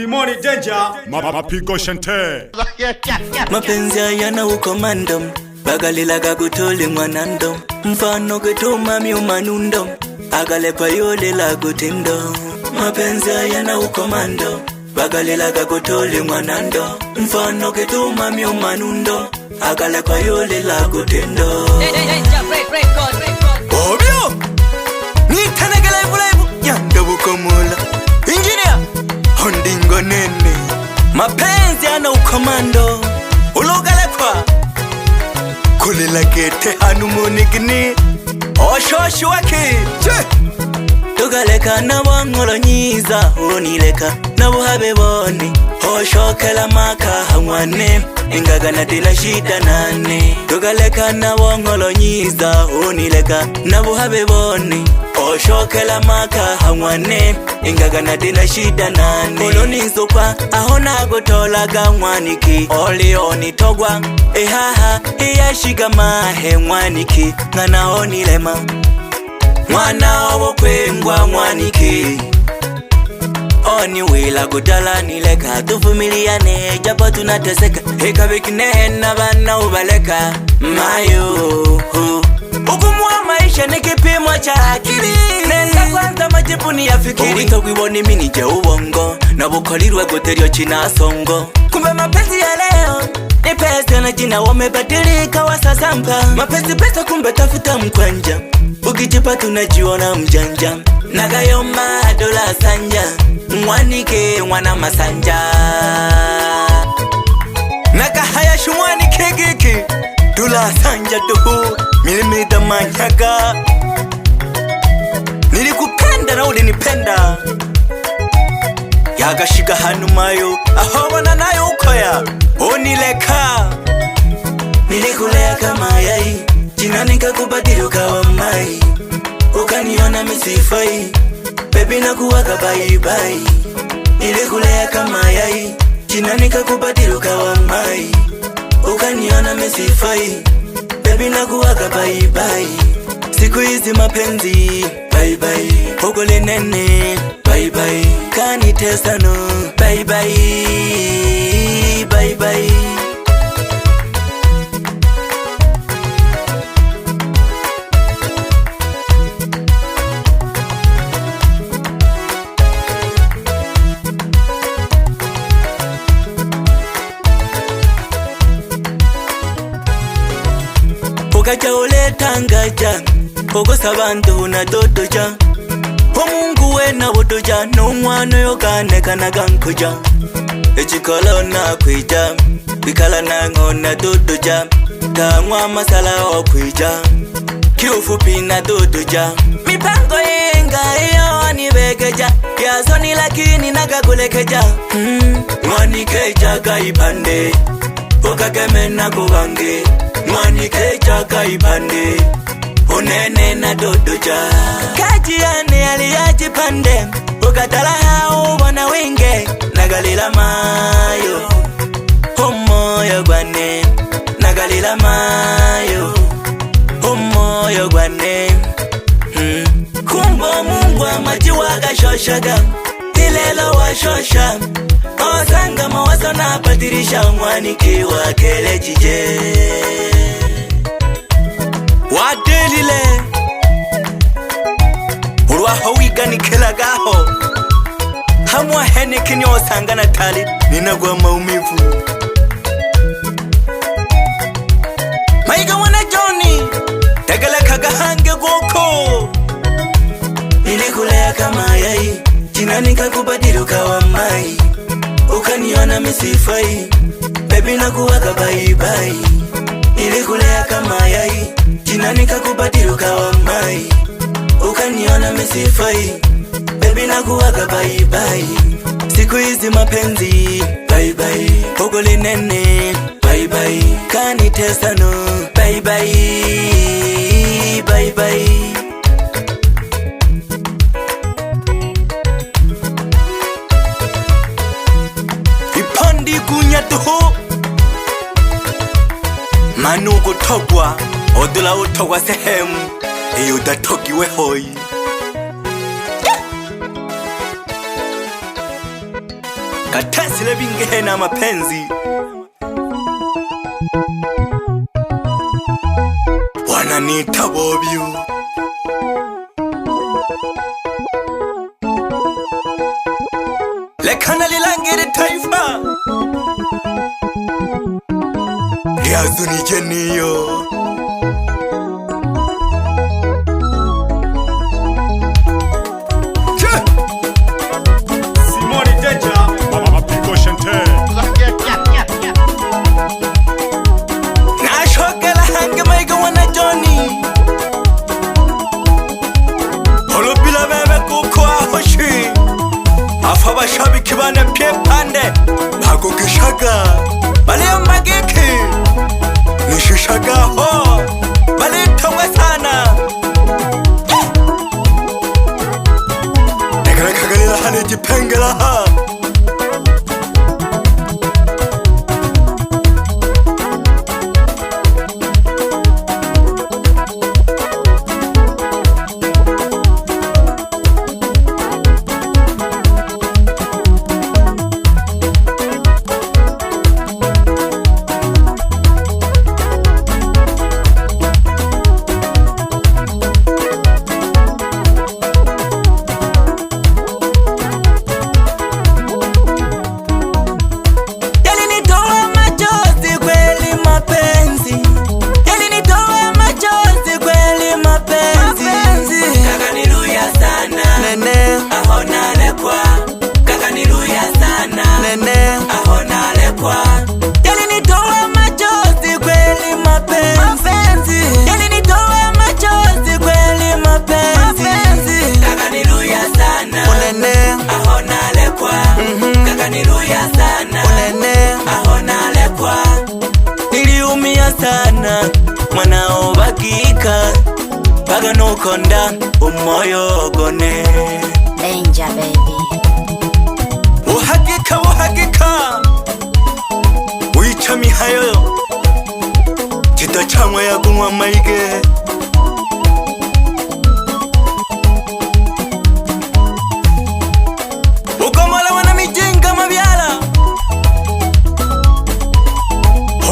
Simoni Danger, Mapigo Shante. Mapenzi yana ukomando, bagalila gagutoli mwanando, mfano getuma miumanundo, agalepa yole la gutindo. Mapenzi yana ukomando, bagalila gagutoli mwanando, mfano getuma miumanundo, agalepa yole la gutindo. Obyo! Ni tanegele bulebu, yanda bukomula. Engineer, hondingo nene. Mapenzi yana ukomando, ulogalekwa kulela gete hanumunigini oshoshi wake tugaleka nabongolo nyiza unileka nabuhabe bone oshokela maka hamwane ingagana dila shida nane tugaleka nabongolo nyiza unileka nabuhabe bone oshokela maka hamwane ingagana dila shida nane olonizopa aho nagotola gamwaniki olioni togwa ehaha iyashiga mahe mwaniki ngana onilema mwana obo kwengwa mwaniki oni wila kudala nileka tufumiliane japo tunateseka ikabikine na bana ubaleka mayo ukumwa maisha ni kipimo cha akili nenda kwanza majibu ni yafikiri uwito kwiboni mini je ubongo na bukolirwe guterio china songo kumbe mapenzi ya leo ni pesa na jina wamebadilika wasazamba mapenzi pesa kumbe tafuta mkwanja ukijipa tunajiona mjanja nagayoma dola sanja mwanike mwana masanja nakahaya shumwanike giki dola sanja tuhu milimita manyaga nilikupenda na ulinipenda yagashiga hanu mayo ahobona nayo ukoya unileka nilikulea kama yai jina nikakubadili ukawa mai ukaniona misifai baby nakuwaga bye bye nilikulea kama yai jina nikakubadili ukawa mai ukaniona misifai baby nakuwaga bye bye siku hizi mapenzi bye bye ogole nene bye bye kanitesa no bye bye bye bye Ukaja uletangaja Kogosa bantu na dodoja Omungu wena wodoja Nungwano yogane kanagankuja Echikolo na kwija Bikala nango na dodoja Tangwa masala okwija Kiufupi na dodoja Mipango yenga iyo nibegeja Yazoni lakini nagagulekeja Mwanikeja kaipande Ukageme na kubange Mwanikeja kaipande Unene na dodoja Kajiane aliyaji pande Ukatala hao wana winge Nagalila mayo Umoyo gwane Nagalila mayo Umoyo gwane Kumbo mungwa majiwaga shoshaga Tilelo wa shosha Ozanga mawazo na patirisha mwaniki wa kele jije Wadelile Uruaho wigani kelagaho Hamwa hene kinyo sangana tali Ninagwa maumivu Maiga wana Johnny Tegele kagahange goko Nilikulea kama yai Jina nikakubadili ukawa mai Ukaniona misifai Baby nakuwaga bye bye Nilikulea kama yai Jina nikakubadili ukawa mai Ukaniona misifai Baby nakuwaga bye bye siku hizi mapenzi bye bye ogole nene bye bye kanitesa no bye bye bye bye ipandi kunyatuho manu kutogwa odula utogwa sehemu iyo udatogiwe hoi katesile bingehe na mapenzi wananiita Bobyu. Lekana lilangire taifa liazunije niyo Simoni Danger, Mapigo Shante. nashokela hange maiga wana Johnny olubila bebe kuko ahoshi afa bashabiki bane pye pande bagogishaga bale magiki nishishaga ho bale tongwe sana negara kagalila hane jipengela ha sana mwanao bakika baga nukonda umoyo gone Danger baby. uhakika wica mihayo kidacamwa yagunywa maige ukomola wana mijinga mabyala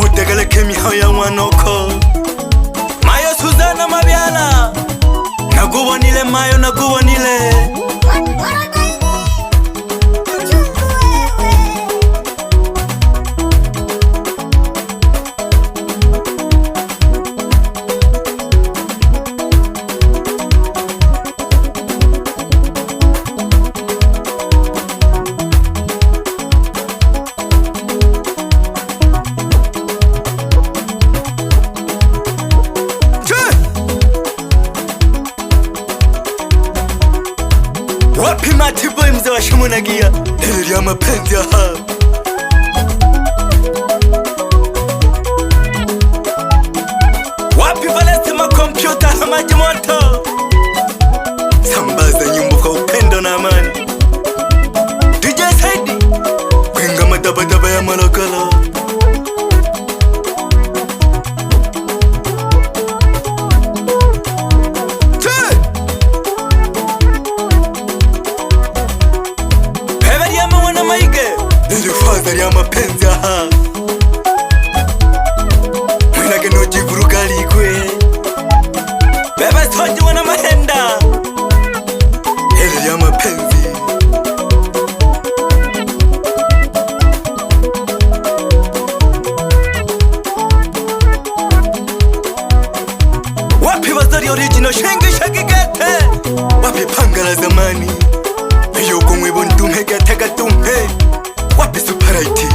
utegeleke mihayo ya mwanoko mayo Suzana mabyala nagubonile mayo nagubonile wapi Matiboy mzee wa Shimunagia hili ya mapenzi aha wapi Valesti makompyuta na maji moto sambaza nyimbo kwa upendo na amani DJ Saidi kwenga madabadaba ya Morogoro Fadhali ya mapenzi aha mwinage nojivuruga ligwe bebe soji wana mahenda heli ya mapenzi wapi Bazari original shengi shagigete wapi Pangala zamani yuko mwibo ntumhe gatega tumhe wapi Superite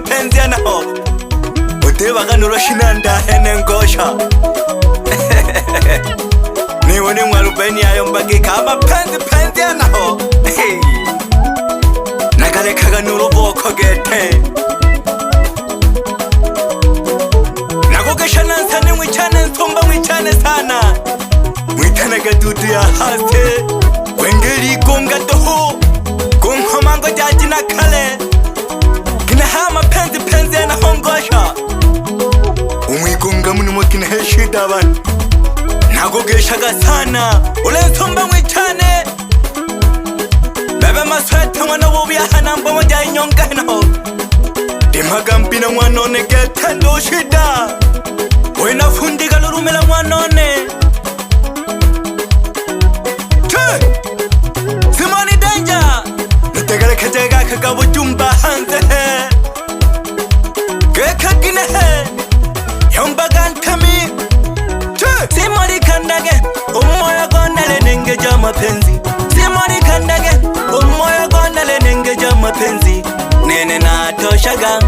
mapenzi yanaho utebaka noloshinanda hene ngosha niwe ni mwarubeni ayo mbagika mapenzi yanaho nagalekaga n'uruboko gete nagogesha nansane mwicane nsumba mwicane sana mwitane gadudu ya hasi kwengeri igonga doho kunkomango jajina kale kinaha mapenzi yanahongosha umwigonga munimo kinahe shida abantu nagogeshaga sana ule nsumba mwicane bebe masweta mwana wubiyahana mbomo jya inyonga hino dimagambi mwanone gete ndo shida wena fundiga lurumela mwanone Simoni Danger nutegale kajega kagabujumba hanze geka ginehe yombaga ntami Simoni kandage umoya gonale nengeja mapenzi Simoni kandage umoya gonale nengeja mapenzi nene natoshaga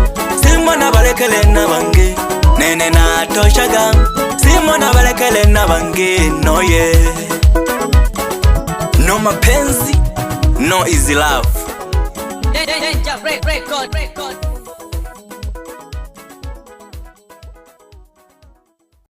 Simona balekele na bange nene natoshaga Simona balekele na bange no yeah no mapenzi no easy love Danger record.